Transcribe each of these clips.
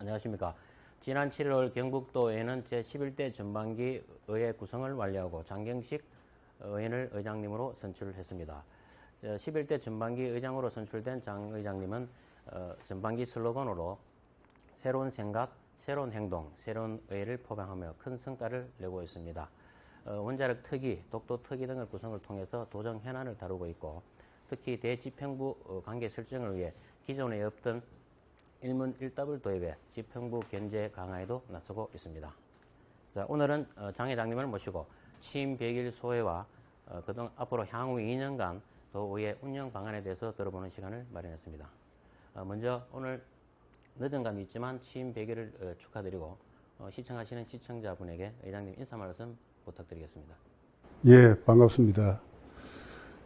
안녕하십니까. 지난 7월 경북도의회는 제11대 전반기 의회 구성을 완료하고 장경식 의원을 의장님으로 선출했습니다. 11대 전반기 의장으로 선출된 장 의장님은 전반기 슬로건으로 새로운 생각, 새로운 행동, 새로운 의회를 포병하며 큰 성과를 내고 있습니다. 원자력 특위, 독도 특위 등을 구성을 통해서 도정 현안을 다루고 있고, 특히 대집행부 관계 설정을 위해 기존에 없던 일문 일답을 도입해 집행부 견제 강화에도 나서고 있습니다. 자, 오늘은 장 회장님을 모시고 취임 100일 소회와 그동 앞으로 향후 2년간 도의회 운영 방안에 대해서 들어보는 시간을 마련했습니다. 먼저 오늘 늦은 감이 있지만 취임 100일을 축하드리고 시청하시는 시청자분에게 의장님 인사 말씀 부탁드리겠습니다. 예, 반갑습니다.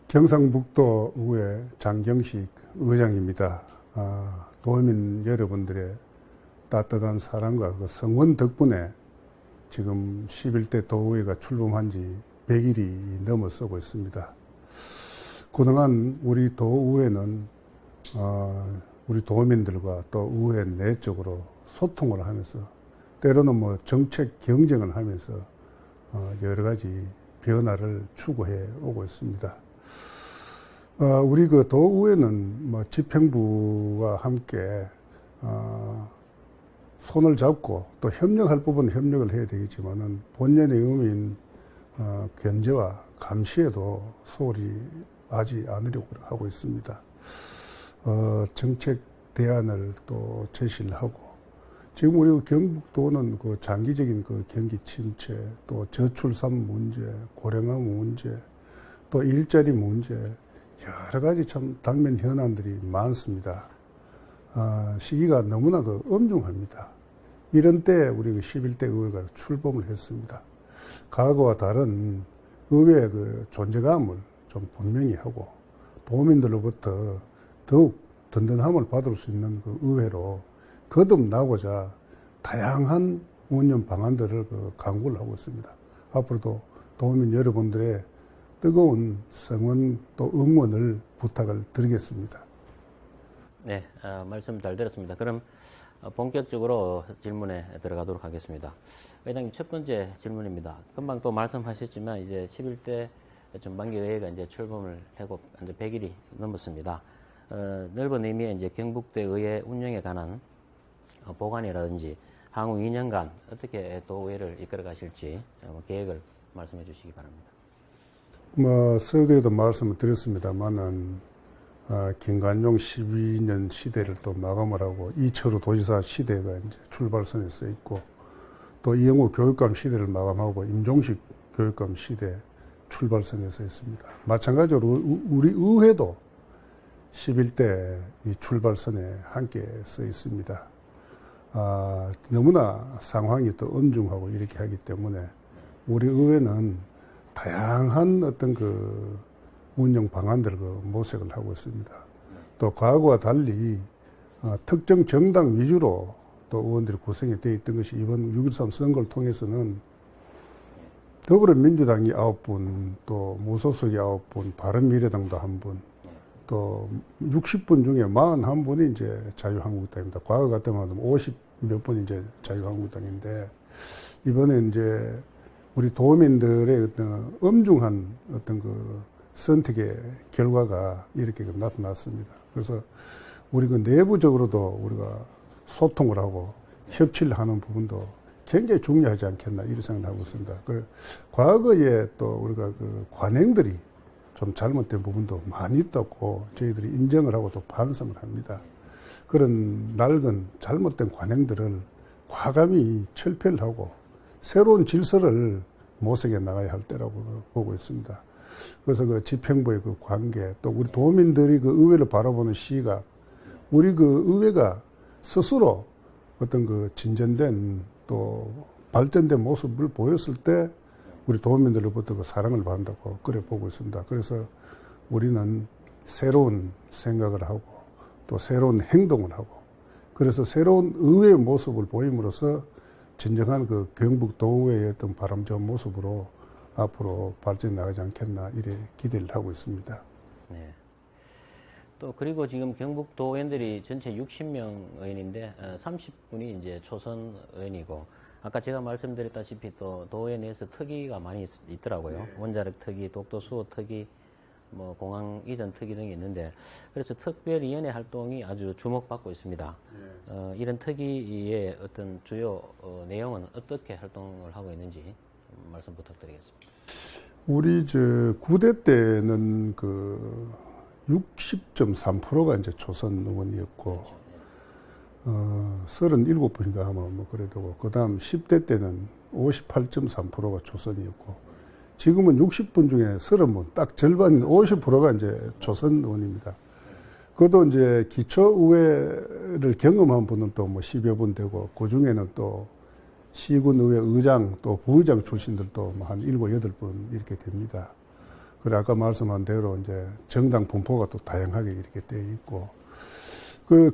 경상북도 의회 장경식 의장입니다. 도민 여러분들의 따뜻한 사랑과 그 성원 덕분에 지금 11대 도의회가 출범한 지 100일이 넘어서고 있습니다. 그동안 우리 도의회는 우리 도민들과 또 의회 내적으로 소통을 하면서 때로는 뭐 정책 경쟁을 하면서 여러 가지 변화를 추구해 오고 있습니다. 우리 그 도의회는 뭐 집행부와 함께 손을 잡고 또 협력할 부분은 협력을 해야 되겠지만은 본연의 의미인 견제와 감시에도 소홀히 하지 않으려고 하고 있습니다. 정책 대안을 또 제시를 하고, 지금 우리 경북도는 그 장기적인 그 경기 침체, 또 저출산 문제, 고령화 문제, 또 일자리 문제, 여러 가지 참 당면 현안들이 많습니다. 시기가 너무나 그 엄중합니다. 이런 때 우리 그 11대 의회가 출범을 했습니다. 과거와 다른 의회의 그 존재감을 좀 분명히 하고 도민들로부터 더욱 든든함을 받을 수 있는 그 의회로 거듭나고자 다양한 운영 방안들을 그 강구를 하고 있습니다. 앞으로도 도민 여러분들의 뜨거운 성원 또 응원을 부탁을 드리겠습니다. 네, 말씀 잘 들었습니다. 그럼 본격적으로 질문에 들어가도록 하겠습니다. 회장님, 첫 번째 질문입니다. 금방 또 말씀하셨지만 이제 11대 전반기 의회가 이제 출범을 하고 이제 100일이 넘었습니다. 넓은 의미의 이제 경북대 의회 운영에 관한 보관이라든지 향후 2년간 어떻게 또 의회를 이끌어 가실지 계획을 말씀해 주시기 바랍니다. 서두에도 말씀을 드렸습니다만은, 김관용 12년 시대를 또 마감을 하고, 이철우 도지사 시대가 이제 출발선에 서 있고, 또 이영호 교육감 시대를 마감하고, 임종식 교육감 시대 출발선에 서 있습니다. 마찬가지로 우리 의회도 11대 이 출발선에 함께 서 있습니다. 너무나 상황이 또 엄중하고 이렇게 하기 때문에 우리 의회는 다양한 어떤 그 운영 방안들을 모색을 하고 있습니다. 또 과거와 달리 특정 정당 위주로 또 의원들이 구성이 되어 있던 것이 이번 6.13 선거를 통해서는 더불어민주당이 9분, 또 무소속이 9분, 바른미래당도 1분, 또 60분 중에 41분이 이제 자유한국당입니다. 과거 같으면 50 몇 분이 이제 자유한국당인데, 이번에 이제 우리 도민들의 어떤 엄중한 어떤 그 선택의 결과가 이렇게 나타났습니다. 그래서 우리 그 내부적으로도 우리가 소통을 하고 협치를 하는 부분도 굉장히 중요하지 않겠나 이런 생각을 하고 있습니다. 과거에 또 우리가 그 관행들이 좀 잘못된 부분도 많이 있다고 저희들이 인정을 하고 또 반성을 합니다. 그런 낡은 잘못된 관행들을 과감히 철폐를 하고 새로운 질서를 모색해 나가야 할 때라고 보고 있습니다. 그래서 그 집행부의 그 관계, 또 우리 도민들이 그 의회를 바라보는 시각, 우리 그 의회가 스스로 어떤 그 진전된 또 발전된 모습을 보였을 때 우리 도민들로부터 그 사랑을 받는다고 그래 보고 있습니다. 그래서 우리는 새로운 생각을 하고 또 새로운 행동을 하고, 그래서 새로운 의회의 모습을 보임으로써 진정한 그 경북도의회의 어떤 바람직한 모습으로 앞으로 발전해 나가지 않겠나 이래 기대를 하고 있습니다. 네. 또 그리고 지금 경북도 의원들이 전체 60명 의원인데 30분이 이제 초선 의원이고 아까 제가 말씀드렸다시피 또 도의회 내에서 특위가 많이 있더라고요. 원자력 특위, 독도 수호 특위, 뭐 공항 이전 특위 등이 있는데 그래서 특별위원회 활동이 아주 주목받고 있습니다. 이런 특위의 어떤 주요 내용은 어떻게 활동을 하고 있는지 말씀 부탁드리겠습니다. 우리 저 9대 때는 그 60.3%가 이제 초선 의원이었고 37분인가 하면 뭐 그래도 그다음 10대 때는 58.3%가 초선이었고 지금은 60분 중에 30분 딱 절반 50%가 이제 초선 의원입니다. 그것도 이제 기초의회를 경험한 분은 또 뭐 10여 분 되고 그 중에는 또 시군의회 의장 또 부의장 출신들도 뭐 한 7, 8분 이렇게 됩니다. 그래 아까 말씀한 대로 이제 정당 분포가 또 다양하게 이렇게 되어 있고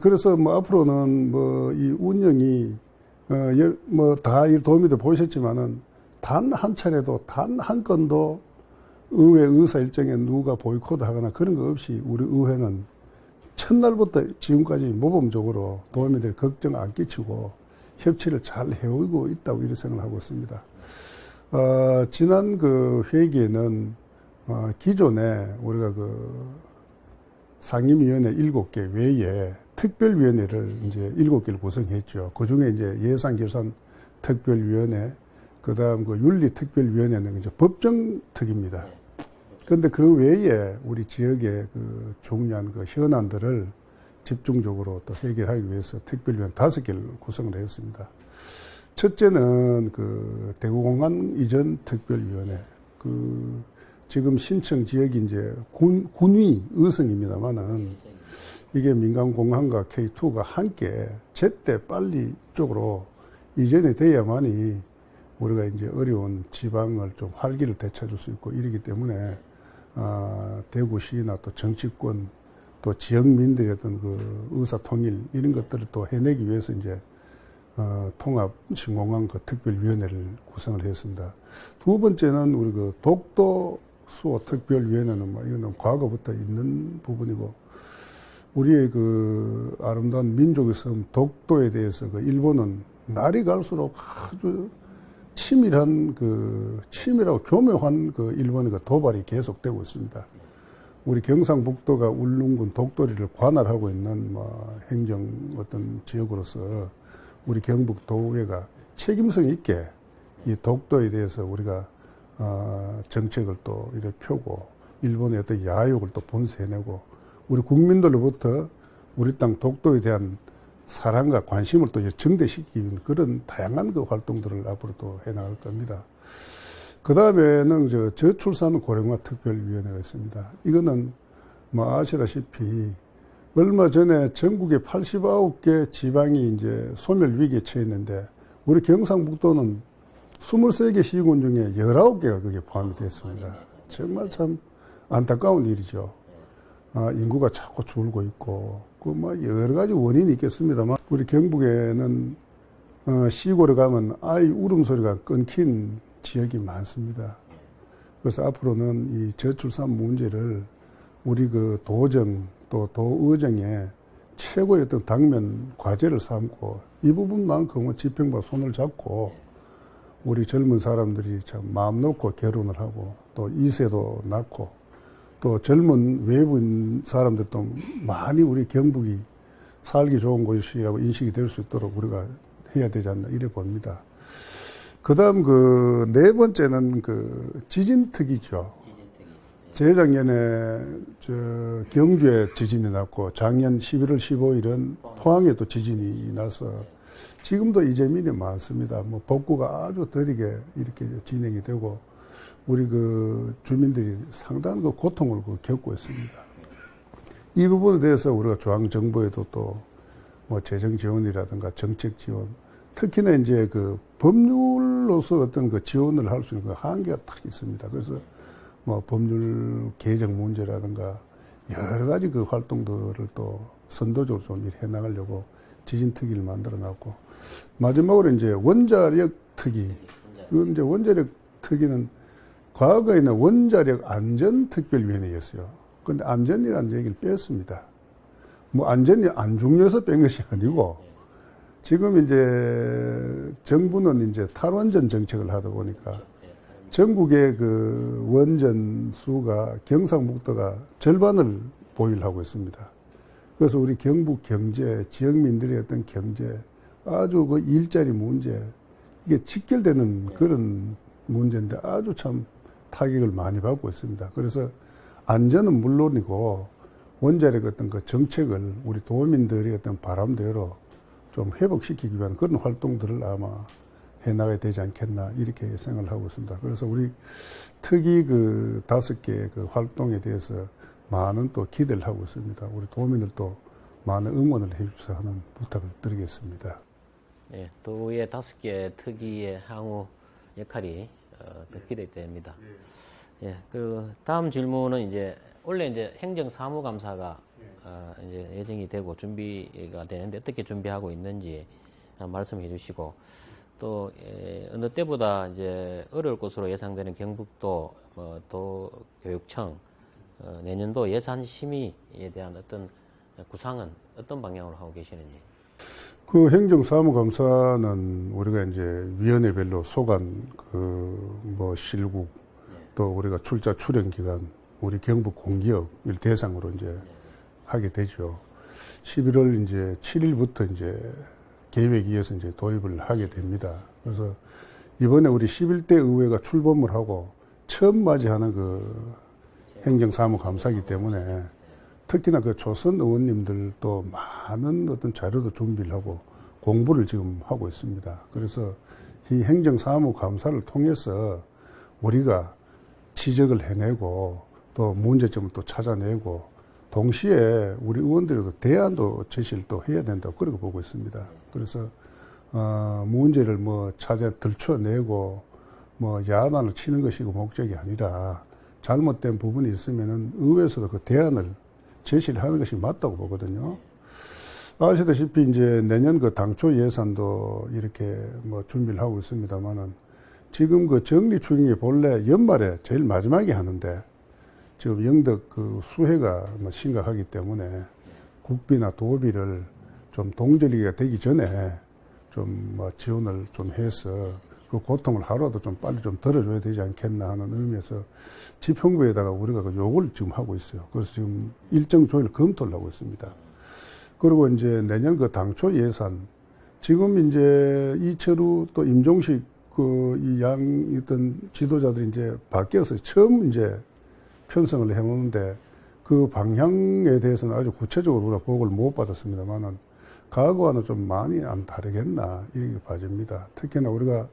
그래서 뭐 앞으로는 뭐 이 운영이 뭐 다 도움이도 보셨지만은 단 한 차례도 단 한 건도 의회 의사 일정에 누가 보이콧하거나 그런 거 없이 우리 의회는 첫날부터 지금까지 모범적으로 도민들 걱정 안 끼치고 협치를 잘 해오고 있다고 이렇게 생각하고 있습니다. 지난 그 회기에는 기존에 우리가 그 상임위원회 7개 외에 특별위원회를 이제 7개를 구성했죠. 그 중에 이제 예산결산 특별위원회, 그 다음 그 윤리특별위원회는 이제 법정특입니다. 그런데 그 외에 우리 지역의 그 중요한 그 현안들을 집중적으로 또 해결하기 위해서 특별위원 5개를 구성을 했습니다. 첫째는 그 대구공항 이전 특별위원회. 그 지금 신청 지역이 이제 군위 의성입니다만은 이게 민간공항과 K2가 함께 제때 빨리 이쪽으로 이전이 돼야만이 우리가 이제 어려운 지방을 좀 활기를 되찾을 수 있고 이러기 때문에 대구시나 또 정치권 또 지역민들의 어떤 그 의사통일 이런 것들을 또 해내기 위해서 이제 통합 신공항 그 특별위원회를 구성을 했습니다. 두 번째는 우리 그 독도 수호 특별위원회는 뭐 이거는 과거부터 있는 부분이고 우리의 그 아름다운 민족의 섬 독도에 대해서 그 일본은 날이 갈수록 아주 치밀하고 교묘한 그 일본의 그 도발이 계속되고 있습니다. 우리 경상북도가 울릉군 독도리를 관할하고 있는 뭐 행정 어떤 지역으로서 우리 경북도의회가 책임성 있게 이 독도에 대해서 우리가 정책을 또 이렇게 펴고 일본의 어떤 야욕을 또 본세내고 우리 국민들로부터 우리 땅 독도에 대한 사랑과 관심을 또 증대시키기 위한 그런 다양한 그 활동들을 앞으로 또 해나갈 겁니다. 그 다음에는 저출산 고령화 특별위원회가 있습니다. 이거는 뭐 아시다시피 얼마 전에 전국에 89개 지방이 이제 소멸 위기에 처했는데 우리 경상북도는 23개 시군 중에 19개가 거기에 포함이 됐습니다. 정말 참 안타까운 일이죠. 인구가 자꾸 줄고 있고, 뭐 여러 가지 원인이 있겠습니다만, 우리 경북에는 시골에 가면 아이 울음소리가 끊긴 지역이 많습니다. 그래서 앞으로는 이 저출산 문제를 우리 그 도정 또 도의정의 최고의 어떤 당면 과제를 삼고 이 부분만큼은 지평과 손을 잡고 우리 젊은 사람들이 참 마음 놓고 결혼을 하고 또 2세도 낳고 또 젊은 외부인 사람들도 많이 우리 경북이 살기 좋은 곳이라고 인식이 될 수 있도록 우리가 해야 되지 않나 이래 봅니다. 그 다음 그 네 번째는 그 지진특위죠. 재작년에 경주에 지진이 났고 작년 11월 15일은 포항에 또 지진이 나서 지금도 이재민이 많습니다. 뭐 복구가 아주 더디게 이렇게 진행이 되고 우리 그 주민들이 상당한 그 고통을 겪고 있습니다. 이 부분에 대해서 우리가 중앙정부에도 또 뭐 재정 지원이라든가 정책 지원, 특히나 이제 그 법률로서 어떤 그 지원을 할 수 있는 그 한계가 딱 있습니다. 그래서 뭐 법률 개정 문제라든가 여러 가지 그 활동들을 또 선도적으로 좀 해나가려고 지진특위를 만들어 놨고 마지막으로 이제 원자력 특위. 그 이제 원자력 특위는 과거에는 원자력 안전특별위원회였어요. 그런데 안전이라는 얘기를 뺐습니다. 뭐 안전이 안 중요해서 뺀 것이 아니고 지금 이제 정부는 이제 탈원전 정책을 하다 보니까 전국의 그 원전 수가 경상북도가 절반을 보유를 하고 있습니다. 그래서 우리 경북 경제, 지역민들의 어떤 경제, 아주 그 일자리 문제, 이게 직결되는 그런 문제인데 아주 참 타격을 많이 받고 있습니다. 그래서 안전은 물론이고 원자력 어떤 그 정책을 우리 도민들의 어떤 바람대로 좀 회복시키기 위한 그런 활동들을 아마 해나가야 되지 않겠나 이렇게 생각을 하고 있습니다. 그래서 우리 특히 그 5개 그 활동에 대해서 많은 또 기대를 하고 있습니다. 우리 도민들도 많은 응원을 해주셔서 하는 부탁을 드리겠습니다. 예, 도의 5개 특위의 향후 역할이 더 기대됩니다. 예, 그 다음 질문은 이제 원래 이제 행정사무감사가 이제 예정이 되고 준비가 되는데 어떻게 준비하고 있는지 말씀해 주시고 또 어느 때보다 이제 어려울 것으로 예상되는 경북도 도교육청 내년도 예산 심의에 대한 어떤 구상은 어떤 방향으로 하고 계시는지? 그 행정사무감사는 우리가 이제 위원회별로 소관 뭐 실국 또 우리가 출자 출연 기간 우리 경북 공기업을 대상으로 이제 하게 되죠. 11월 이제 7일부터 이제 계획에 의해서 이제 도입을 하게 됩니다. 그래서 이번에 우리 11대 의회가 출범을 하고 처음 맞이하는 그 행정사무감사이기 때문에 특히나 그 조선 의원님들도 많은 어떤 자료도 준비를 하고 공부를 지금 하고 있습니다. 그래서 이 행정사무감사를 통해서 우리가 지적을 해내고 또 문제점을 또 찾아내고 동시에 우리 의원들도 대안도 제시를 또 해야 된다고 그렇게 보고 있습니다. 그래서 문제를 뭐 찾아 들춰내고 뭐 야단을 치는 것이 목적이 아니라 잘못된 부분이 있으면은 의회에서도 그 대안을 제시를 하는 것이 맞다고 보거든요. 아시다시피 이제 내년 그 당초 예산도 이렇게 뭐 준비를 하고 있습니다만은 지금 그 정리 추경이 본래 연말에 제일 마지막에 하는데 지금 영덕 그 수해가 뭐 심각하기 때문에 국비나 도비를 좀 동절기가 되기 전에 좀 뭐 지원을 좀 해서 그 고통을 하루라도 좀 빨리 좀 덜어줘야 되지 않겠나 하는 의미에서 지평부에다가 우리가 그 요구를 지금 하고 있어요. 그래서 지금 일정 조율 검토를 하고 있습니다. 그리고 이제 내년 그 당초 예산 지금 이제 이철우 또 임종식 그 이 양 있던 지도자들이 이제 바뀌어서 처음 이제 편성을 해오는데 그 방향에 대해서는 아주 구체적으로 우리가 보고를 못 받았습니다만은 과거와는 좀 많이 안 다르겠나 이렇게 봐집니다. 특히나 우리가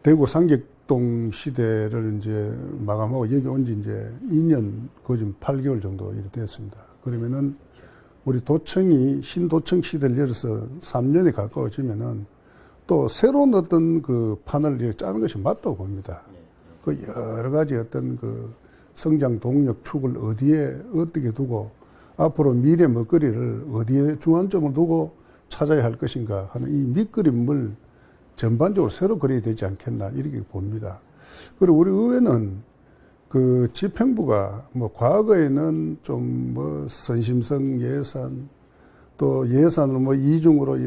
대구 상객동 시대를 이제 마감하고 여기 온 지 이제 2년 거진 8개월 정도 이렇게 됐습니다. 그러면은 우리 도청이 신도청 시대를 열어서 3년이 가까워지면은 또 새로운 어떤 그 판을 짜는 것이 맞다고 봅니다. 그 여러 가지 어떤 그 성장 동력 축을 어디에 어떻게 두고 앞으로 미래 먹거리를 어디에 중앙점을 두고 찾아야 할 것인가 하는 이 밑그림을 전반적으로 새로 그려야 되지 않겠나 이렇게 봅니다. 그리고 우리 의회는 그 집행부가 뭐 과거에는 좀 뭐 선심성 예산 또 예산을 뭐 이중으로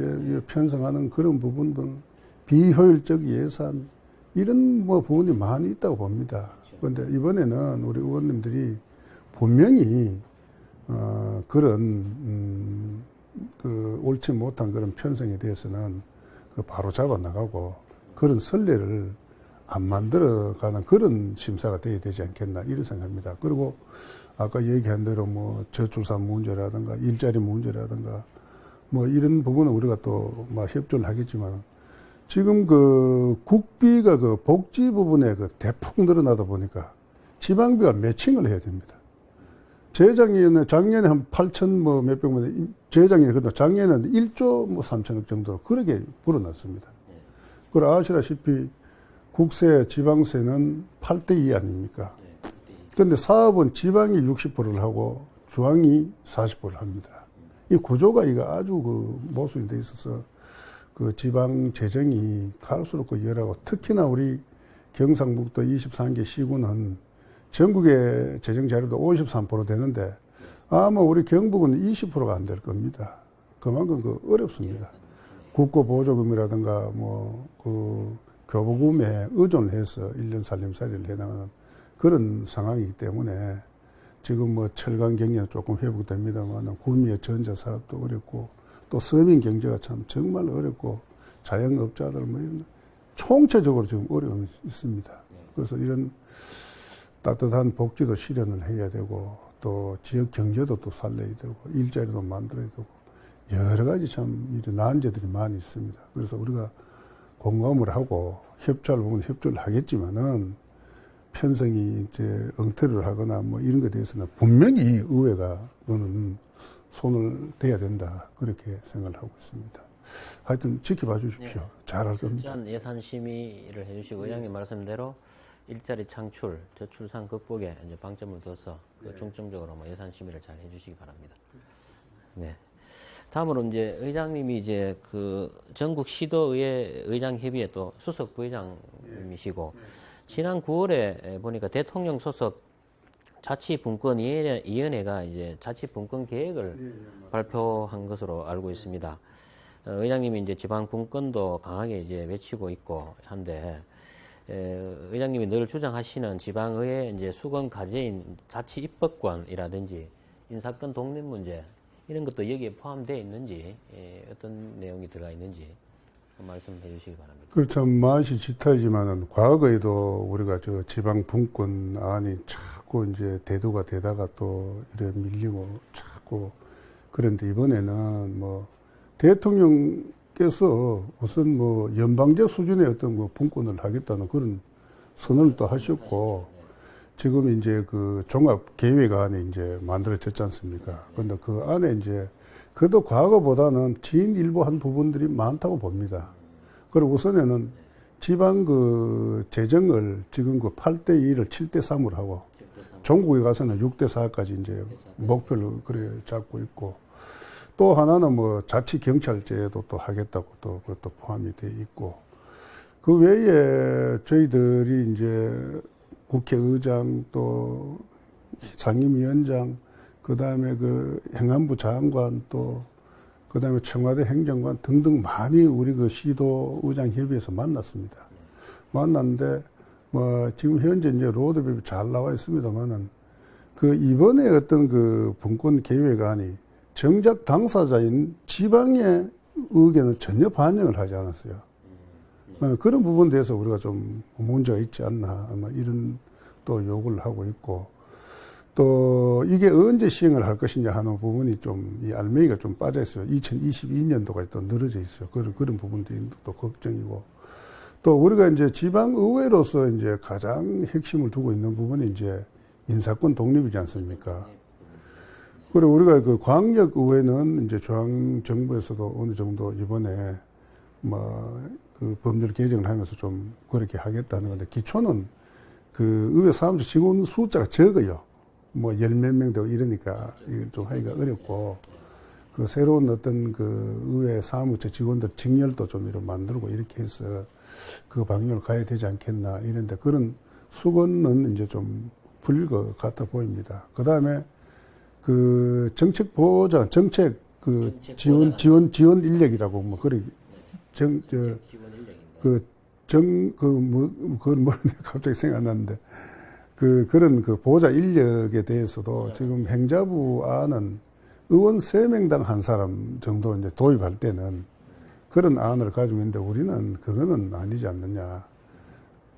편성하는 그런 부분들 비효율적 예산 이런 뭐 부분이 많이 있다고 봅니다. 그런데 이번에는 우리 의원님들이 분명히 그런 그 옳지 못한 그런 편성에 대해서는 그 바로 잡아 나가고 그런 선례를 안 만들어가는 그런 심사가 되어야 되지 않겠나 이런 생각합니다. 그리고 아까 얘기한 대로 뭐 저출산 문제라든가 일자리 문제라든가 뭐 이런 부분은 우리가 또 막 협조를 하겠지만 지금 그 국비가 그 복지 부분에 그 대폭 늘어나다 보니까 지방비가 매칭을 해야 됩니다. 작년에 한 8천 뭐 몇백만, 재작년에 그다 작년에는 1조 뭐 3천억 정도로 그렇게 불어났습니다. 그리고 아시다시피 국세, 지방세는 8대2 아닙니까? 그런데 사업은 지방이 60%를 하고 중앙이 40%를 합니다. 이 구조가 이거 아주 그 모순이 돼 있어서 그 지방 재정이 갈수록 그 열하고 특히나 우리 경상북도 23개 시군은 전국의 재정 자료도 53% 되는데 아마 우리 경북은 20%가 안 될 겁니다. 그만큼 어렵습니다. 국고 보조금이라든가 교부금에 의존해서 1년 살림살이를 해나가는 그런 상황이기 때문에 지금 철강 경제는 조금 회복됩니다만 구미의 전자 사업도 어렵고 또 서민 경제가 참 정말 어렵고 자영업자들 이런 총체적으로 지금 어려움이 있습니다. 그래서 이런 따뜻한 복지도 실현을 해야 되고 또 지역 경제도 또 살려야 되고 일자리도 만들어야 되고 여러 가지 참 이런 난제들이 많이 있습니다. 그래서 우리가 공감을 하고 협조를 보면 협조를 하겠지만은 편성이 이제 엉터리를 하거나 이런 것에 대해서는 분명히 의회가 너는 손을 대야 된다. 그렇게 생각을 하고 있습니다. 하여튼 지켜봐 주십시오. 네. 잘할 겁니다. 철저한 예산 심의를 해주시고 의장님 말씀대로 일자리 창출, 저출산 극복에 이제 방점을 둬서 중점적으로 예산 심의를 잘 해주시기 바랍니다. 네. 다음으로 이제 의장님이 이제 전국 시도의회 의장 협의회 또 수석 부의장이시고 지난 9월에 보니까 대통령 소속 자치분권위원회가 이제 자치분권 계획을 발표한 것으로 알고 있습니다. 의장님이 이제 지방분권도 강하게 이제 외치고 있고 한데, 의장님이 늘 주장하시는 지방의회 이제 수건 과제인 자치 입법권이라든지 인사권 독립 문제 이런 것도 여기에 포함되어 있는지 어떤 내용이 들어가 있는지 말씀해 주시기 바랍니다. 그참 맛이 짙어지만은 과거에도 우리가 지방 분권 안이 자꾸 이제 대두가 되다가 또 이래 밀리고 자꾸 그런데 이번에는 대통령께서 우선 연방제 수준의 어떤 분권을 하겠다는 그런 선언을 또 하셨고 지금 이제 종합 계획안이 이제 만들어졌지 않습니까? 그런데 그 안에 이제 그래도 과거보다는 진일보 한 부분들이 많다고 봅니다. 그리고 우선에는 지방 재정을 지금 8대2를 7대3으로 하고 전국에 가서는 6대4까지 이제 목표를 그래 잡고 있고 또 하나는 자치경찰제도 또 하겠다고 또 그것도 포함이 돼 있고 그 외에 저희들이 이제 국회의장 또 상임위원장 그다음에 행안부 장관 또 그다음에 청와대 행정관 등등 많이 우리 시도의장협의회에서 만났습니다. 만났는데 지금 현재 이제 로드맵이 잘 나와 있습니다만은 이번에 어떤 분권 계획안이 정작 당사자인 지방의 의견은 전혀 반영을 하지 않았어요. 그런 부분에 대해서 우리가 좀 문제가 있지 않나 아마 이런 또 요구를 하고 있고 또 이게 언제 시행을 할 것이냐 하는 부분이 이 알맹이가 좀 빠져 있어요. 2022년도가 또 늘어져 있어요. 그런 부분들이 또 걱정이고 또 우리가 이제 지방의회로서 이제 가장 핵심을 두고 있는 부분이 이제 인사권 독립이지 않습니까? 그리고 우리가 광역의회는 이제 중앙정부에서도 어느 정도 이번에 법률 개정을 하면서 좀 그렇게 하겠다는 건데 기초는 의회 사무처 직원 숫자가 적어요. 10몇 명 되고 이러니까 이걸 좀 하기가 어렵고 새로운 어떤 의회 사무처 직원들 직렬도 좀 이렇게 만들고 이렇게 해서 방향을 가야 되지 않겠나 이런데 그런 수건은 이제 좀 풀릴 것 같아 보입니다. 그 다음에 정책 보장, 정책 지원 인력이라고 갑자기 생각났는데 그런 보좌 인력에 대해서도 지금 행자부 안은 의원 3명당 한 사람 정도 이제 도입할 때는 그런 안을 가지고 있는데 우리는 그거는 아니지 않느냐.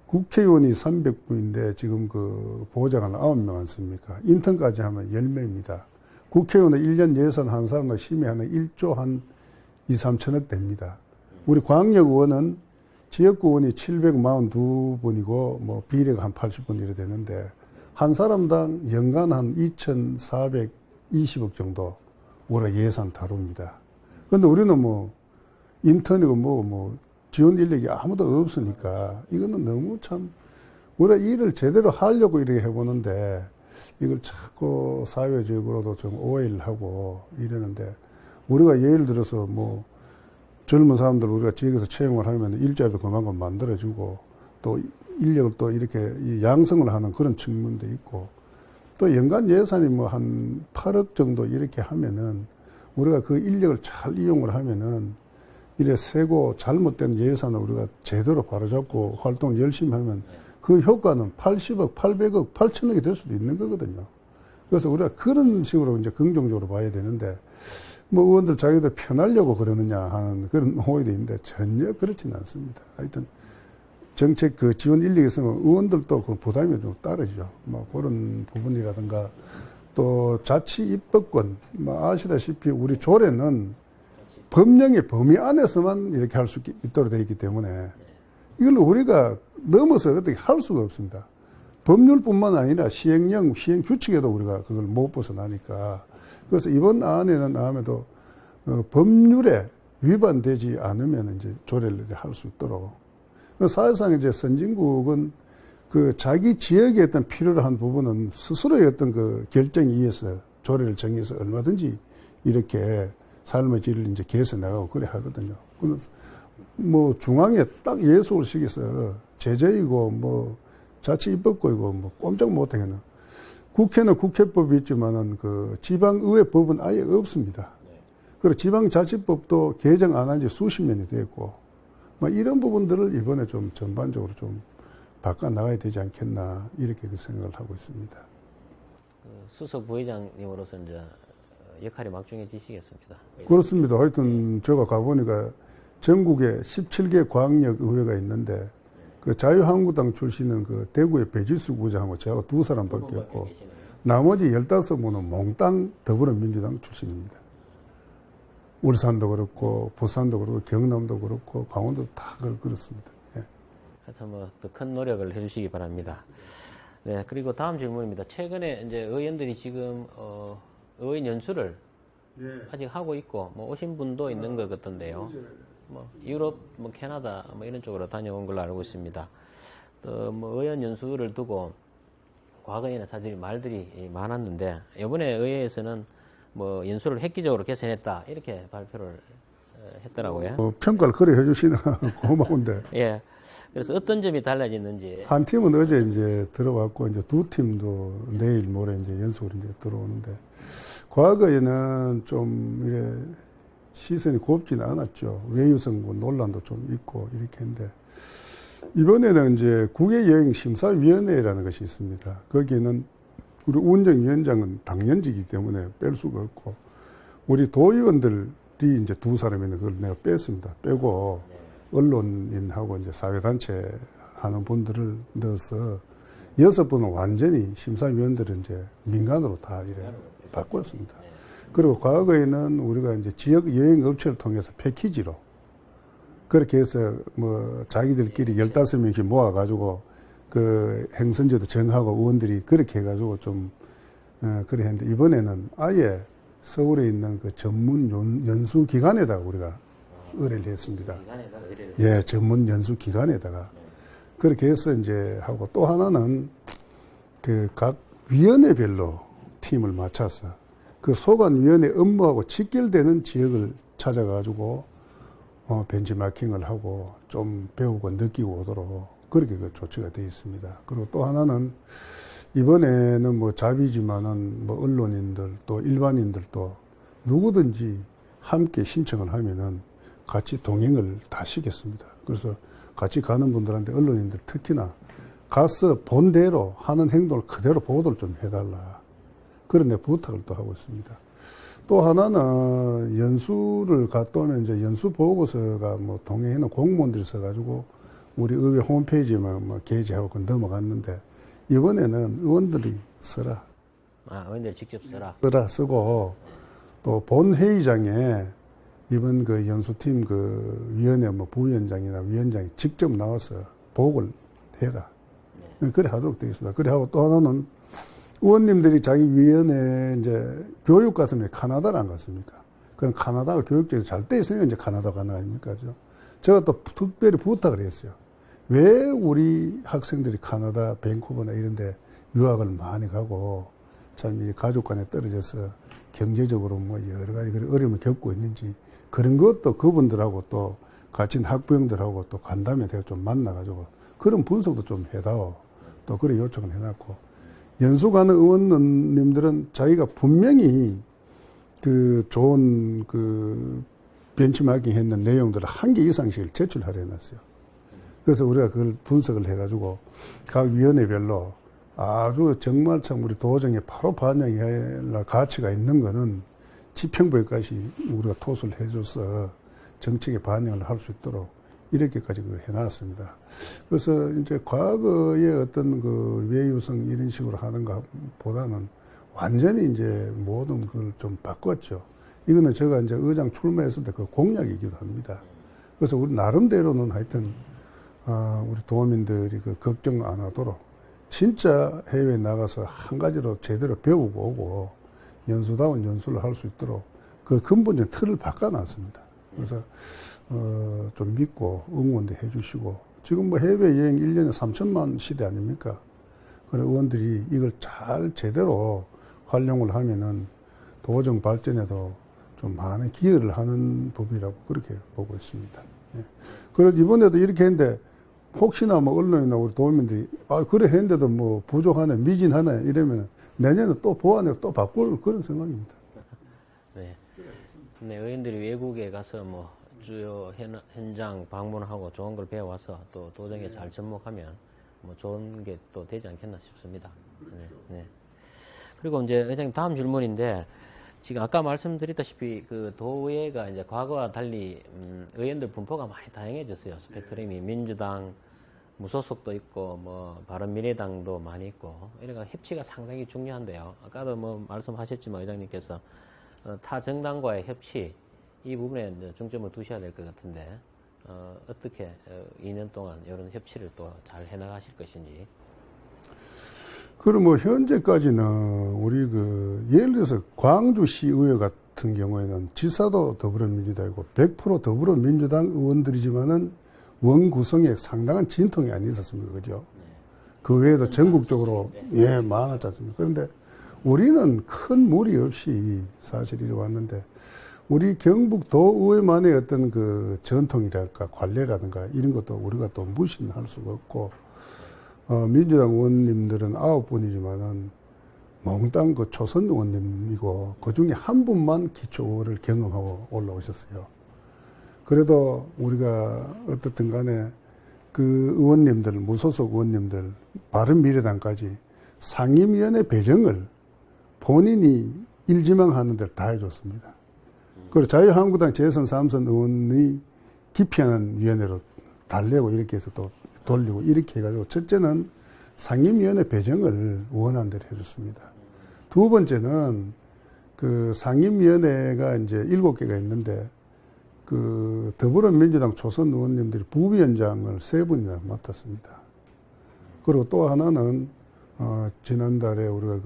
국회의원이 300분인데 지금 보좌관 9명 않습니까? 인턴까지 하면 10명입니다. 국회의원은 1년 예산 한 사람당 심의하는 1조 한 2, 3천억 됩니다. 우리 광역의원은 지역구 의원이 742분이고 비례가 한 80분 이래 되는데 한 사람당 연간 한 2,420억 정도 우리가 예산 다룹니다. 그런데 우리는 인턴이고 지원 인력이 아무도 없으니까 이거는 너무 참 우리가 일을 제대로 하려고 이렇게 해보는데 이걸 자꾸 사회적으로도 좀 오해를 하고 이러는데 우리가 예를 들어서 젊은 사람들 우리가 지역에서 채용을 하면 일자리도 그만큼 만들어주고 또 인력을 또 이렇게 양성을 하는 그런 측면도 있고 또 연간 예산이 뭐 한 8억 정도 이렇게 하면은 우리가 그 인력을 잘 이용을 하면은 이래 세고 잘못된 예산을 우리가 제대로 바로잡고 활동을 열심히 하면 그 효과는 80억, 800억, 8천억이 될 수도 있는 거거든요. 그래서 우리가 그런 식으로 이제 긍정적으로 봐야 되는데 뭐 의원들 자기들 편하려고 그러느냐 하는 그런 오해도 있는데 전혀 그렇지는 않습니다. 하여튼 정책 그 지원 인력이 있으면 의원들도 그 부담이 좀 따르죠. 뭐 그런 부분이라든가 또 자치 입법권, 뭐 아시다시피 우리 조례는 법령의 범위 안에서만 이렇게 할 수 있도록 되어 있기 때문에 이걸 우리가 넘어서 어떻게 할 수가 없습니다. 법률뿐만 아니라 시행령, 시행규칙에도 우리가 그걸 못 벗어나니까. 그래서 이번 안에는 아무래도 법률에 위반되지 않으면 이제 조례를 할 수 있도록. 사실상 이제 선진국은 그 자기 지역의 어떤 필요로 한 부분은 스스로의 어떤 그 결정에 의해서 조례를 정해서 얼마든지 이렇게 삶의 질을 이제 개선 나가고 그래 하거든요. 뭐 중앙에 딱 예속을 시켜서 제재이고 뭐 자치 입법권이고 뭐 꼼짝 못하게는 국회는 국회법이 있지만은 그 지방의회법은 아예 없습니다. 그리고 지방자치법도 개정 안 한 지 수십 년이 됐고 뭐 이런 부분들을 이번에 좀 전반적으로 좀 바꿔 나가야 되지 않겠나 이렇게 그 생각을 하고 있습니다. 수석 부회장님으로서 이제 역할이 막중해지시겠습니다. 그렇습니다. 하여튼 제가 가보니까 전국에 17개 광역의회가 있는데 그 자유한국당 출신은 그 대구의 배지수 부장하고 제가 두 사람밖에 없고 나머지 15분은 몽땅 더불어민주당 출신입니다. 울산도 그렇고 부산도 그렇고 경남도 그렇고 강원도 다 그렇습니다. 예. 하여튼 뭐 더 큰 노력을 해주시기 바랍니다. 네, 그리고 다음 질문입니다. 최근에 이제 의원들이 지금 의원 연수를 아직 하고 있고 뭐 오신 분도 있는 것 같던데요. 뭐 유럽, 뭐 캐나다, 뭐 이런 쪽으로 다녀온 걸로 알고 있습니다. 또 뭐 의원 연수를 두고 과거에는 사실 말들이 많았는데 이번에 의회에서는 뭐 연수를 획기적으로 개선했다 이렇게 발표를 했더라고요. 평가를 그래 해주시나 고마운데. 예. 그래서 어떤 점이 달라졌는지. 한 팀은 어제 이제 들어왔고 이제 두 팀도 내일 모레 이제 연속으로 이제 들어오는데 과거에는 좀 이래 시선이 곱지는 않았죠. 외유성 논란도 좀 있고 이렇게 했는데 이번에는 이제 국외여행심사위원회라는 것이 있습니다. 거기에는 우리 운정위원장은 당연직이기 때문에 뺄 수가 없고 우리 도의원들이 이제 두 사람인데 그걸 내가 뺐습니다. 빼고 언론인하고 이제 사회단체 하는 분들을 넣어서 6분은 완전히 심사위원들은 이제 민간으로 다 이래 바꿨습니다. 그리고 과거에는 우리가 이제 지역 여행 업체를 통해서 패키지로 그렇게 해서 뭐 자기들끼리 15명씩 모아가지고 그 행선지도 정하고 의원들이 그렇게 해가지고 좀 그래 했는데 이번에는 아예 서울에 있는 그 전문 연수 기관에다가 우리가 의뢰를 했습니다. 예, 전문 연수 기관에다가 그렇게 해서 이제 하고 또 하나는 그 각 위원회별로 팀을 맞춰서 그 소관위원회 업무하고 직결되는 지역을 찾아가지고 벤치마킹을 하고 좀 배우고 느끼고 오도록 그렇게 그 조치가 되어 있습니다. 그리고 또 하나는 이번에는 뭐 자비지만은 뭐 언론인들 또 일반인들도 누구든지 함께 신청을 하면은 같이 동행을 다 시켰습니다. 그래서 같이 가는 분들한테 언론인들 특히나 가서 본대로 하는 행동을 그대로 보도를 좀 해달라. 그런 데 부탁을 또 하고 있습니다. 또 하나는 연수를 갔다 오면 이제 연수 보고서가 뭐 동행하는 공무원들이 써가지고 우리 의회 홈페이지만 뭐 게재하고 넘어갔는데 이번에는 의원들이 써라. 아, 의원들이 직접 써라. 쓰고 또 본회의장에 이번 그 연수팀 그 위원회 뭐 부위원장이나 위원장이 직접 나와서 보고를 해라. 네. 그래 하도록 되어 있습니다. 그래 하고 또 하나는 의원님들이 자기 위원회 이제 교육 같은 게 카나다를 안 갔습니까? 그럼 카나다가 교육적으로 잘 돼 있으니까 이제 카나다 가는 거 아닙니까? 제가 또 특별히 부탁을 했어요. 왜 우리 학생들이 카나다, 밴쿠버나 이런 데 유학을 많이 가고 참 이 가족 간에 떨어져서 경제적으로 뭐 여러 가지 어려움을 겪고 있는지 그런 것도 그분들하고 또 같이 학부형들하고 또 간담회 내가 좀 만나가지고 그런 분석도 좀 해다오. 또 그래 요청을 해놨고 연수 가는 의원님들은 자기가 분명히 그 좋은 그 벤치마킹 했는 내용들을 한 개 이상씩을 제출하려 해놨어요. 그래서 우리가 그걸 분석을 해가지고 각 위원회별로 아주 정말 참 우리 도정에 바로 반영해야 할 가치가 있는 거는 지평부에까지 우리가 토스를 해줘서 정책에 반영을 할 수 있도록 이렇게까지 그걸 해놨습니다. 그래서 이제 과거의 어떤 그 외유성 이런 식으로 하는 것보다는 완전히 이제 모든 걸 좀 바꿨죠. 이거는 제가 이제 의장 출마했을 때 그 공약이기도 합니다. 그래서 우리 나름대로는 하여튼, 우리 도민들이 그 걱정 안 하도록 진짜 해외에 나가서 한 가지로 제대로 배우고 오고 연수다운 연수를 할 수 있도록 그 근본적 틀을 바꿔놨습니다. 그래서 좀 믿고 응원도 해주시고 지금 뭐 해외여행 1년에 3천만 시대 아닙니까? 그래 의원들이 이걸 잘 제대로 활용을 하면은 도정 발전에도 좀 많은 기여를 하는 법이라고 그렇게 보고 있습니다. 예. 그래서 이번에도 이렇게 했는데 혹시나 뭐 언론이나 우리 도민들이 그래 했는데도 뭐 부족하네 미진하네 이러면 내년에 또 보완해 또 바꿀 그런 생각입니다. 네. 네, 의원들이 외국에 가서 뭐 주요 현장 방문하고 좋은 걸 배워와서 또 도정에 잘 접목하면 뭐 좋은 게 또 되지 않겠나 싶습니다. 네, 네. 그리고 이제 의장님 다음 질문인데 지금 아까 말씀드렸다시피 그 도의회가 이제 과거와 달리 의원들 분포가 많이 다양해졌어요. 스펙트럼이 민주당, 무소속도 있고 뭐 바른미래당도 많이 있고 이러니까 협치가 상당히 중요한데요. 아까도 뭐 말씀하셨지만 의장님께서 타 정당과의 협치 이 부분에 중점을 두셔야 될 것 같은데 어떻게 2년 동안 이런 협치를 또 잘 해나가실 것인지. 그럼 뭐 현재까지는 우리 그 예를 들어서 광주시의회 같은 경우에는 지사도 더불어민주당이고 100% 더불어민주당 의원들이지만은 원 구성에 상당한 진통이 안 있었습니다, 그죠? 그 외에도 전국적으로 예 많았지 않습니까? 그런데 우리는 큰 무리 없이 사실 이래 왔는데 우리 경북도의회만의 어떤 그 전통이랄까 관례라든가 이런 것도 우리가 또 무시할 수가 없고 민주당 의원님들은 9분이지만은 몽땅 그 초선 의원님이고 그 중에 한 분만 기초를 경험하고 올라오셨어요. 그래도 우리가 어떻든 간에 그 의원님들, 무소속 의원님들, 바른미래당까지 상임위원회 배정을 본인이 일지망하는 데를 다 해줬습니다. 그리고 자유한국당 재선 3선 의원이 기피하는 위원회로 달래고 이렇게 해서 또 돌리고 이렇게 해가지고 첫째는 상임위원회 배정을 원하는 대로 해줬습니다. 두 번째는 그 상임위원회가 이제 7개가 있는데 그 더불어민주당 초선 의원님들이 부위원장을 3분이나 맡았습니다. 그리고 또 하나는 지난달에 우리가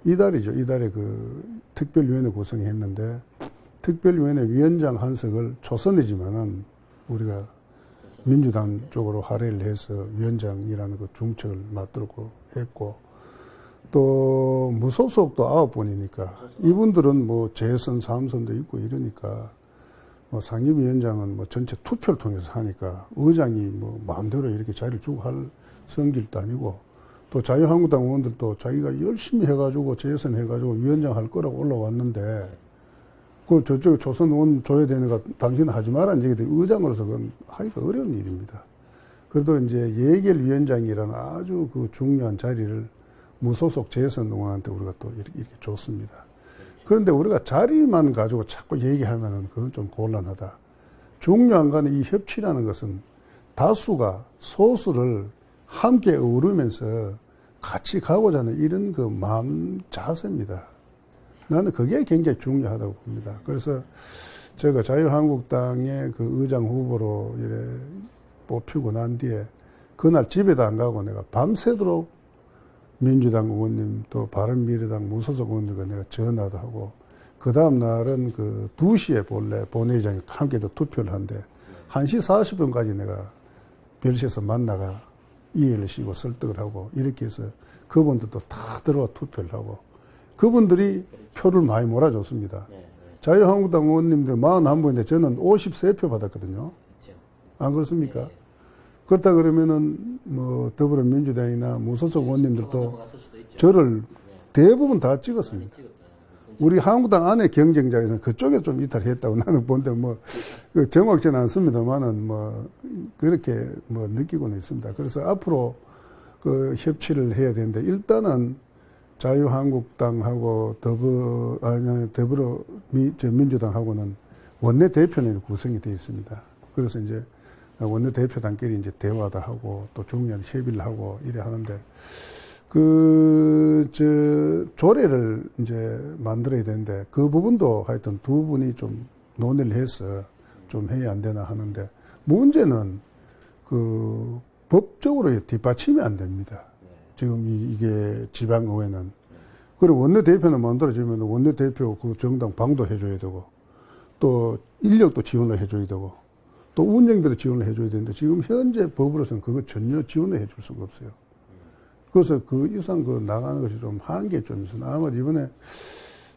이달에 그 특별위원회 구성했는데 특별위원회 위원장 한석을 초선이지만은 우리가 민주당 쪽으로 할애를 해서 위원장이라는 그 중책을 맡도록 했고 또 무소속도 9분이니까 이분들은 뭐 재선 3선도 있고 이러니까 뭐 상임위원장은 뭐 전체 투표를 통해서 하니까 의장이 뭐 마음대로 이렇게 자리를 주고 할 성질도 아니고 또 자유한국당 의원들도 자기가 열심히 해가지고 재선해가지고 위원장 할 거라고 올라왔는데 그 저쪽에 조선 의원 줘야 되니까 당신은 하지 마라는 얘기들 의장으로서 그건 하기가 어려운 일입니다. 그래도 이제 예결위원장이라는 아주 그 중요한 자리를 무소속 재선 의원한테 우리가 또 이렇게 줬습니다. 그런데 우리가 자리만 가지고 자꾸 얘기하면은 그건 좀 곤란하다. 중요한 거는 이 협치라는 것은 다수가 소수를 함께 어우르면서 같이 가고자 하는 이런 그 마음 자세입니다. 나는 그게 굉장히 중요하다고 봅니다. 그래서 제가 자유한국당의 그 의장 후보로 이래 뽑히고 난 뒤에 그날 집에도 안 가고 내가 밤새도록 민주당 의원님 또 바른미래당 무소속 의원들과 내가 전화도 하고 그 다음 날은 그 2시에 본회의장에 함께도 투표를 한데 1시 40분까지 내가 별시에서 만나가 이해를 시고 설득을 하고 이렇게 해서 그분들도 다 들어와 투표를 하고 그분들이 표를 많이 몰아줬습니다. 자유한국당 의원님들 41분인데 저는 53표 받았거든요. 안 그렇습니까? 그렇다 그러면은 뭐 더불어민주당이나 무소속 의원님들도 넘어갔을 수도 있죠. 저를 네. 대부분 다 많이 찍었습니다. 찍었다. 우리 한국당 안에 경쟁자에서는 그쪽에 좀 이탈했다고 나는 본데 뭐 정확치는 않습니다만은 뭐 그렇게 뭐 느끼고는 있습니다. 그래서 앞으로 그 협치를 해야 되는데 일단은 자유한국당하고 민주당하고는 원내대표는 구성이 되어 있습니다. 그래서 이제 원내대표단끼리 이제 대화도 하고 또 중요한 협의를 하고 이래 하는데 조례를 이제 만들어야 되는데 그 부분도 하여튼 두 분이 좀 논의를 해서 좀 해야 안 되나 하는데 문제는 그 법적으로 뒷받침이 안 됩니다. 지금 이게 지방의회는. 그리고 원내대표는 만들어지면 원내대표 그 정당 방도 해줘야 되고 또 인력도 지원을 해줘야 되고 또 운영비도 지원을 해줘야 되는데 지금 현재 법으로서는 그거 전혀 지원을 해줄 수가 없어요. 그래서 그 이상 그 나가는 것이 좀 한계 좀 있어요. 아마 이번에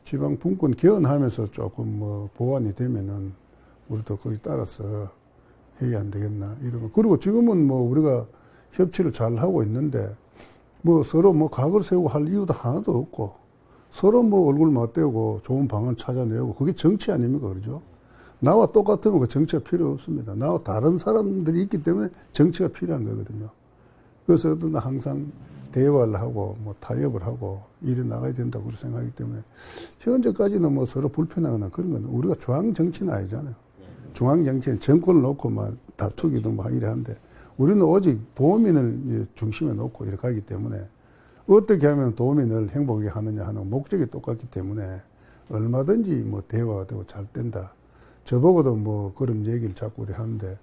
지방 분권 개헌하면서 조금 뭐 보완이 되면은 우리도 거기 따라서 해야 안 되겠나 이러면. 그리고 지금은 뭐 우리가 협치를 잘 하고 있는데 뭐 서로 뭐 각을 세우고 할 이유도 하나도 없고 서로 뭐 얼굴 맞대고 좋은 방안 찾아내고 그게 정치 아닙니까? 그러죠? 나와 똑같으면 그 정치가 필요 없습니다. 나와 다른 사람들이 있기 때문에 정치가 필요한 거거든요. 그래서 항상 대화를 하고 뭐 타협을 하고 일해 나가야 된다고 그렇게 생각하기 때문에 현재까지는 뭐 서로 불편하거나 그런 건 우리가 중앙 정치는 아니잖아요. 중앙 정치는 정권을 놓고 막 다투기도 막 이래 하는데 우리는 오직 도민을 중심에 놓고 이렇게 하기 때문에 어떻게 하면 도민을 행복하게 하느냐 하는 목적이 똑같기 때문에 얼마든지 뭐 대화가 되고 잘 된다. 저보고도 뭐 그런 얘기를 자꾸 우리 하는데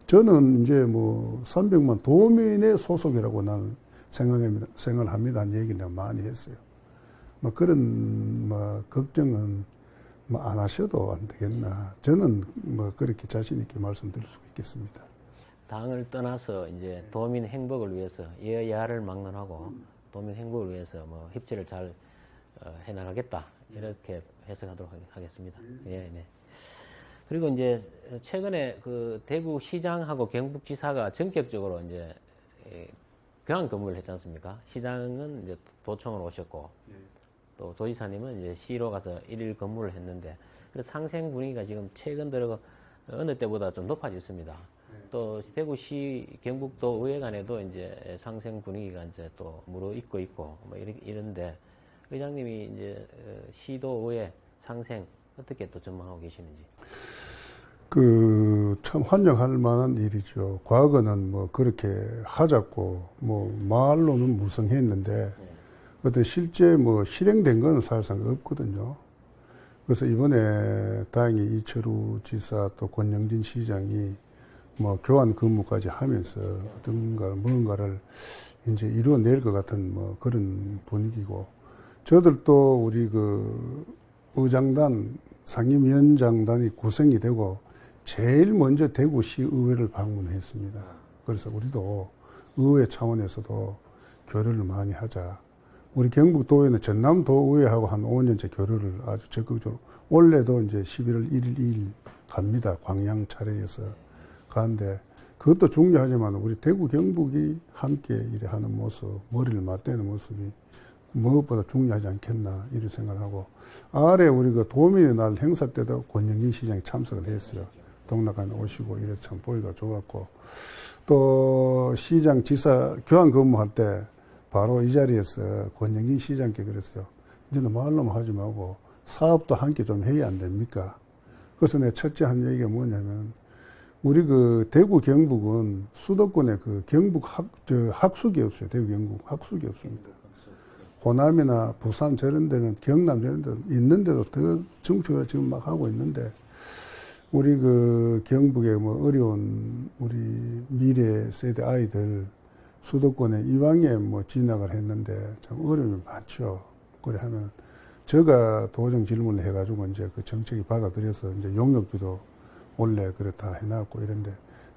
저는 이제 뭐 300만 도민의 소속이라고 나는 생각을 합니다. 하는 얘기를 내가 많이 했어요. 뭐 그런 뭐 걱정은 뭐 안 하셔도 안 되겠나. 저는 뭐 그렇게 자신 있게 말씀드릴 수 있겠습니다. 당을 떠나서 이제 도민 행복을 위해서 여야를 막론하고 도민 행복을 위해서 뭐 협치를 잘 해나가겠다 이렇게 해석하도록 하겠습니다. 예, 네. 그리고 이제 최근에 그 대구시장하고 경북지사가 전격적으로 이제 교환 근무를 했지 않습니까? 시장은 이제 도청으로 오셨고 또 도지사님은 이제 시로 가서 일일 근무를 했는데 그래서 상생 분위기가 지금 최근 들어 어느 때보다 좀 높아졌습니다. 또 대구시 경북도 의회 간에도 이제 상생 분위기가 이제 또 무르익고 있고 뭐 이런데 의장님이 이제 시도 의회 상생 어떻게 또 전망하고 계시는지? 참 환영할 만한 일이죠. 과거는 뭐 그렇게 하자고 뭐 말로는 무성했는데 어떤 실제 뭐 실행된 건 사실상 없거든요. 그래서 이번에 다행히 이철우 지사 또 권영진 시장이 뭐 교환 근무까지 하면서 뭔가를 이제 이루어낼 것 같은 뭐 그런 분위기고 저들도 우리 그 의장단 상임위원장단이 구성이 되고 제일 먼저 대구시 의회를 방문했습니다. 그래서 우리도 의회 차원에서도 교류를 많이 하자. 우리 경북도의회는 전남도의회하고 한 5년째 교류를 아주 적극적으로 올해도 이제 11월 1일, 2일 갑니다. 광양 차례에서 가는데 그것도 중요하지만 우리 대구 경북이 함께 일해 하는 모습, 머리를 맞대는 모습이 무엇보다 중요하지 않겠나 이런 생각을 하고 아래 우리 그 도민의 날 행사 때도 권영진 시장이 참석을 했어요. 동락관 오시고 이래서 참 보기가 좋았고 또 시장 지사 교환 근무할 때 바로 이 자리에서 권영진 시장께 그랬어요. 이제는 말로만 하지 말고 사업도 함께 좀 해야 안 됩니까? 그래서 내 첫째 한 얘기가 뭐냐면 우리 그 대구 경북은 수도권에 그 경북 학숙이 없어요. 대구 경북 학숙이 없습니다. 호남이나 부산 저런 데는 경남 저런 데는 있는데도 더 정책을 지금 막 하고 있는데 우리 그 경북의 뭐 어려운 우리 미래 세대 아이들 수도권에 이왕에 뭐 진학을 했는데 참 어려움이 많죠. 그래 하면 제가 도정 질문을 해가지고 이제 그 정책이 받아들여서 이제 용역비도 원래 그렇다 해놨고 이런데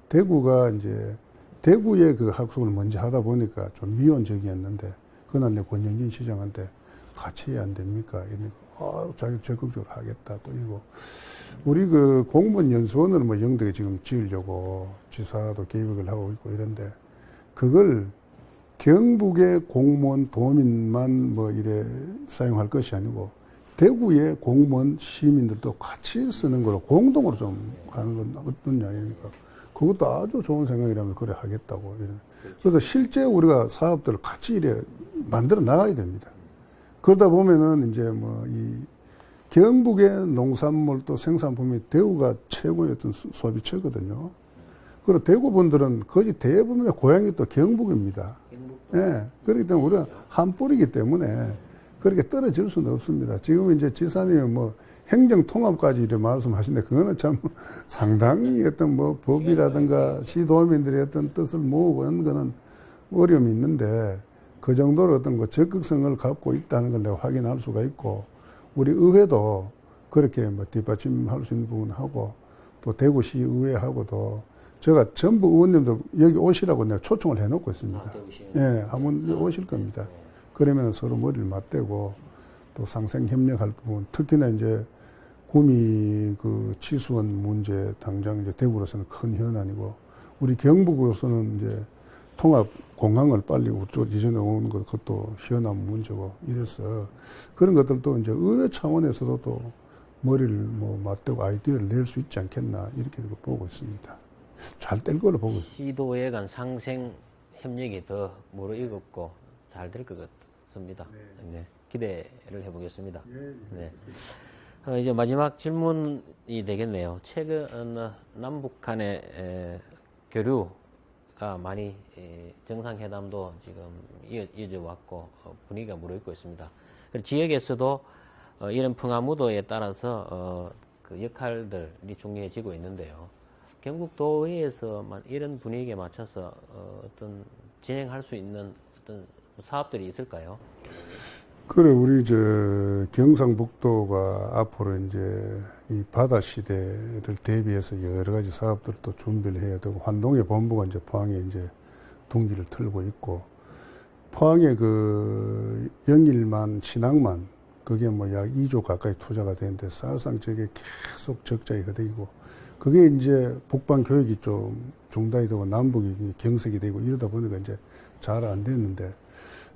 대구가 이제 대구의 그 학숙을 먼저 하다 보니까 좀 미온적이었는데 그날 내 권영진 시장한테 같이 해야 안 됩니까? 이러니까 자기 적극적으로 하겠다. 또 이거 우리 그 공무원 연수원을 뭐 영덕에 지금 지으려고 지사도 계획을 하고 있고 이런데 그걸 경북의 공무원 도민만 뭐 이래 사용할 것이 아니고 대구의 공무원 시민들도 같이 쓰는 걸로 공동으로 좀 하는 건 어떤 이야기입니까? 그것도 아주 좋은 생각이라면 그래 하겠다고. 그래서 실제 우리가 사업들을 같이 이래 만들어 나가야 됩니다. 그러다 보면은 이제 뭐 이 경북의 농산물 또 생산품이 대구가 최고의 어떤 소비처거든요. 그리고 대구 분들은 거의 대부분의 고향이 또 경북입니다. 예. 그렇기 때문에 우리가 한 뿌리기 때문에 그렇게 떨어질 수는 없습니다. 지금 이제 지사님이 뭐 행정통합까지 이렇게 말씀하시는데 그거는 참 상당히 어떤 뭐 법이라든가 시도민들의 어떤 뜻을 모으고 하는 거는 어려움이 있는데 그 정도로 어떤 그 적극성을 갖고 있다는 걸 내가 확인할 수가 있고 우리 의회도 그렇게 뭐 뒷받침할 수 있는 부분하고 또 대구시 의회하고도 제가 전부 의원님도 여기 오시라고 내가 초청을 해놓고 있습니다. 예, 한번 오실 겁니다. 그러면 서로 머리를 맞대고 또 상생 협력할 부분, 특히나 이제 구미 그 치수원 문제 당장 이제 대구로서는 큰 현안이고 우리 경북으로서는 이제 통합 공항을 빨리 우쪽 이전에 오는 것 그것도 현안 문제고 이래서 그런 것들도 이제 의회 차원에서도 또 머리를 뭐 맞대고 아이디어를 낼 수 있지 않겠나 이렇게 보고 있습니다. 잘 될 걸로 보고 있습니다. 시도에 간 상생 협력이 더 무르익었고 잘 될 것 같습니다. 네. 기대를 해보겠습니다. 네. 이제 마지막 질문이 되겠네요. 최근 남북 간의 교류가 많이 정상회담도 지금 이어져 왔고 분위기가 무르익고 있습니다. 그리고 지역에서도 이런 풍화무도에 따라서 그 역할들이 중요해지고 있는데요. 경북도의회에서 이런 분위기에 맞춰서 어떤 진행할 수 있는 어떤 사업들이 있을까요? 그래, 우리 경상북도가 앞으로 이제 이 바다 시대를 대비해서 여러 가지 사업들을 또 준비를 해야 되고, 환동의 본부가 이제 포항에 이제 둥지를 틀고 있고, 포항에 그 영일만, 신항만, 그게 뭐 약 2조 가까이 투자가 되는데, 사실상 저게 계속 적자가 되고, 그게 이제 북방 교육이 좀 중단이 되고, 남북이 경색이 되고, 이러다 보니까 이제 잘 안 됐는데,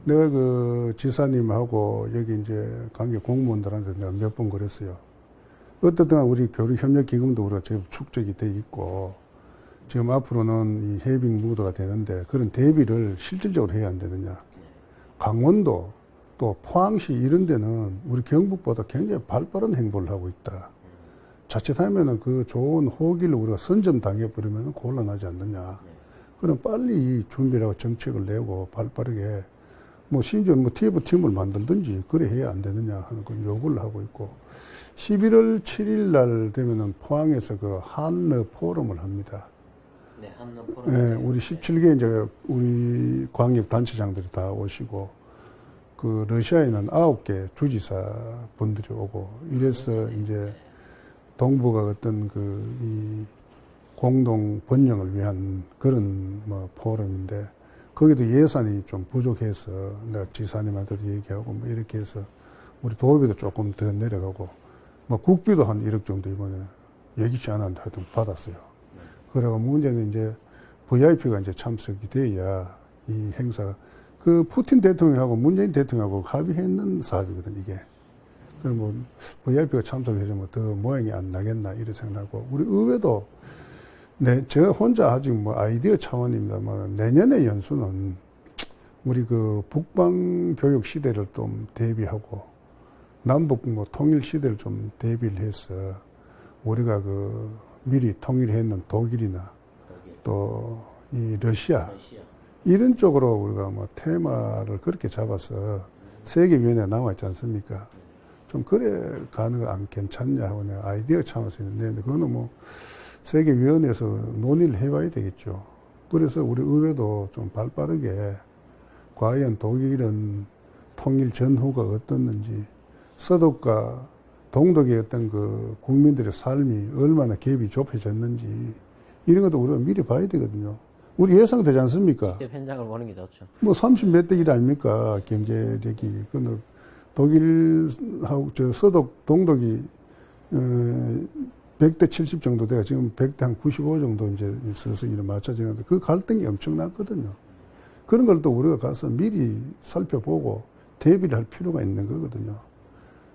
내가 그 지사님하고 여기 이제 관계 공무원들한테 내가 몇 번 그랬어요. 어떻든 우리 교류협력기금도 우리가 지금 축적이 돼 있고, 지금 앞으로는 이 해빙 무도가 되는데 그런 대비를 실질적으로 해야 안 되느냐. 강원도 또 포항시 이런 데는 우리 경북보다 굉장히 발빠른 행보를 하고 있다. 자칫하면은 그 좋은 호기를 우리가 선점당해버리면 곤란하지 않느냐. 그럼 빨리 준비라고 정책을 내고 발빠르게 뭐 심지어 뭐 TF팀을 만들든지 그래 해야 안 되느냐 하는 건 요구를 하고 있고 11월 7일 날 되면은 포항에서 그 한러 포럼을 합니다. 네, 한러 포럼. 네, 우리 17개 이제 우리 광역 단체장들이 다 오시고 그 러시아에는 9개 주지사 분들이 오고 이래서 이제 동북아 어떤 그 이 공동 번영을 위한 그런 뭐 포럼인데 거기도 예산이 좀 부족해서 내가 지사님한테도 얘기하고 뭐 이렇게 해서 우리 도비도 조금 더 내려가고 뭐 국비도 한 1억 정도 이번에 예기치 않았는데 하여튼 받았어요. 그래가 문제는 이제 VIP가 이제 참석이 돼야 이 행사가 그 푸틴 대통령하고 문재인 대통령하고 합의했는 사업이거든 이게. 그럼 뭐 VIP가 참석해주면 더 모양이 안 나겠나 이런 생각하고 우리 의회도 네, 제가 혼자 아직 뭐 아이디어 차원입니다만 내년의 연수는 우리 그 북방 교육 시대를 좀 대비하고 남북 뭐 통일 시대를 좀 대비를 해서 우리가 그 미리 통일했는 독일이나 또 이 러시아 이런 쪽으로 우리가 뭐 테마를 그렇게 잡아서 세계위원회에 나와있지 않습니까? 좀 그래 가는 거 안 괜찮냐 하고 내가 아이디어 차원에서 있는데 그거는 뭐 세계위원회에서 논의를 해봐야 되겠죠. 그래서 우리 의회도 좀 발빠르게 과연 독일은 통일 전후가 어떻는지 서독과 동독의 어떤 그 국민들의 삶이 얼마나 갭이 좁혀졌는지 이런 것도 우리가 미리 봐야 되거든요. 우리 예상되지 않습니까? 직접 현장을 보는 게 좋죠. 뭐 30몇 대 1 아닙니까? 경제력이. 독일하고 서독, 동독이 100대 70 정도 돼가 지금 100대 한 95 정도 이제 서서히 맞춰지는데 그 갈등이 엄청났거든요. 그런 걸 또 우리가 가서 미리 살펴보고 대비를 할 필요가 있는 거거든요.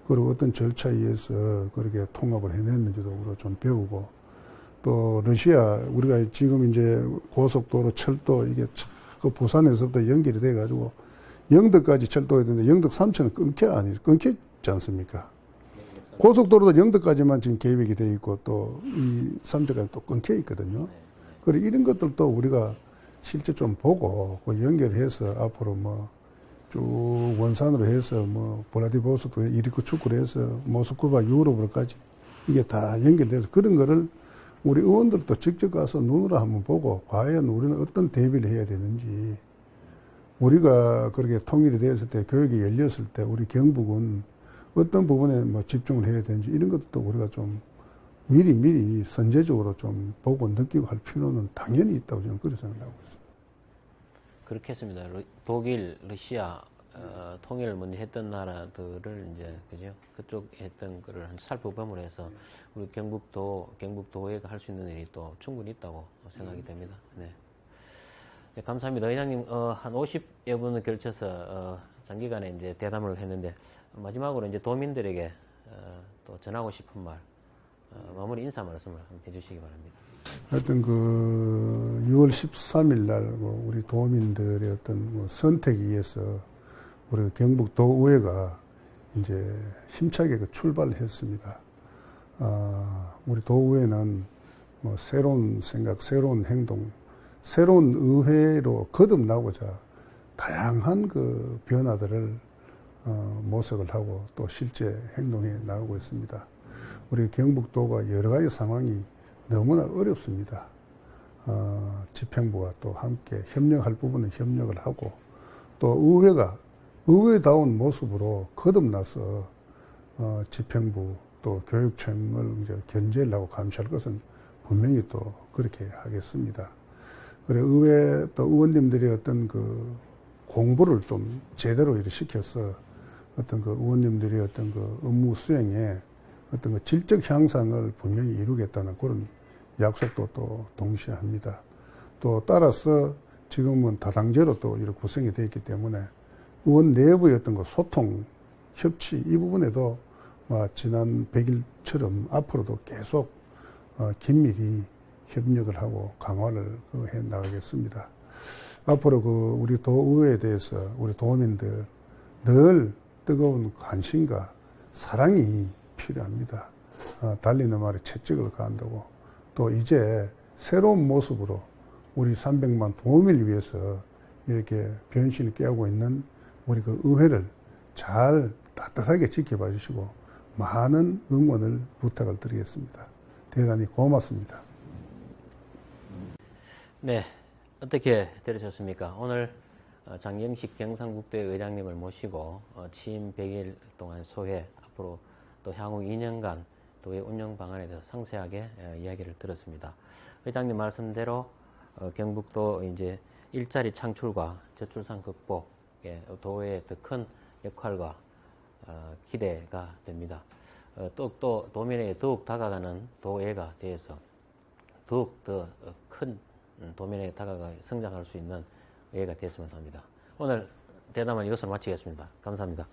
그리고 어떤 절차에 의해서 그렇게 통합을 해냈는지도 우리가 좀 배우고 또 러시아 우리가 지금 이제 고속도로 철도 이게 그 부산에서부터 연결이 돼가지고 영덕까지 철도가 되는데 영덕 3천은 끊겼지 않습니까? 고속도로도 영덕까지만 지금 계획이 돼 있고 또 이 3천까지 또 끊겨 있거든요. 그래 이런 것들도 우리가 실제 좀 보고 그 연결해서 앞으로 뭐 쭉 원산으로 해서 뭐 블라디보스토크 이리쿠 축구로 해서 모스크바 유럽으로까지 이게 다 연결돼서 그런 거를 우리 의원들도 직접 가서 눈으로 한번 보고 과연 우리는 어떤 대비를 해야 되는지 우리가 그렇게 통일이 되었을 때 교육이 열렸을 때 우리 경북은 어떤 부분에 뭐 집중을 해야 되는지 이런 것도 우리가 좀 미리 선제적으로 좀 보고 느끼고 할 필요는 당연히 있다고 저는 그렇게 생각하고 있습니다. 그렇겠습니다. 독일, 러시아 통일을 먼저 했던 나라들을 이제 그죠? 그쪽 했던 거를 살펴보므로 해서 우리 경북도에가 할 수 있는 일이 또 충분히 있다고 생각이 됩니다. 네. 네, 감사합니다. 의장님 한 50여 분을 걸쳐서 장기간에 이제 대담을 했는데 마지막으로 이제 도민들에게 또 전하고 싶은 말 마무리 인사 말씀을 한번 해주시기 바랍니다. 하여튼 그 6월 13일 날 우리 도민들의 어떤 선택에 의해서 우리 경북도의회가 이제 힘차게 출발을 했습니다. 우리 도의회는 뭐 새로운 생각, 새로운 행동, 새로운 의회로 거듭나고자 다양한 그 변화들을 모색을 하고 또 실제 행동에 나오고 있습니다. 우리 경북도가 여러 가지 상황이 너무나 어렵습니다. 집행부와 또 함께 협력할 부분은 협력을 하고 또 의회가 의회다운 모습으로 거듭나서 집행부 또 교육청을 이제 견제를 하고 감시할 것은 분명히 또 그렇게 하겠습니다. 그래 의회 또 의원님들이 어떤 그 공부를 좀 제대로 이렇게 시켜서 어떤 그 의원님들이 어떤 그 업무 수행에 어떤 그 질적 향상을 분명히 이루겠다는 그런 약속도 또 동시에 합니다. 또 따라서 지금은 다당제로 또 이렇게 구성이 되어 있기 때문에 의원 내부의 어떤 그 소통, 협치 이 부분에도 지난 100일처럼 앞으로도 계속 긴밀히 협력을 하고 강화를 해 나가겠습니다. 앞으로 그 우리 도의회에 대해서 우리 도민들 늘 뜨거운 관심과 사랑이 필요합니다. 달리는 말에 채찍을 가한다고 또 이제 새로운 모습으로 우리 300만 도민을 위해서 이렇게 변신을 깨우고 있는 우리 그 의회를 잘 따뜻하게 지켜봐 주시고 많은 응원을 부탁을 드리겠습니다. 대단히 고맙습니다. 네, 어떻게 들으셨습니까? 오늘 장경식 경상북도의 의장님을 모시고 취임 100일 동안 소회, 앞으로 또 향후 2년간 도의 운영 방안에 대해서 상세하게 이야기를 들었습니다. 의장님 말씀대로 경북도 이제 일자리 창출과 저출산 극복에 도의 더 큰 역할과 기대가 됩니다. 또 도민에게 더욱 다가가는 도의회가 되어서 더욱 더 큰 도민에게 다가가 성장할 수 있는 의회가 됐으면 합니다. 오늘 대담은 이것으로 마치겠습니다. 감사합니다.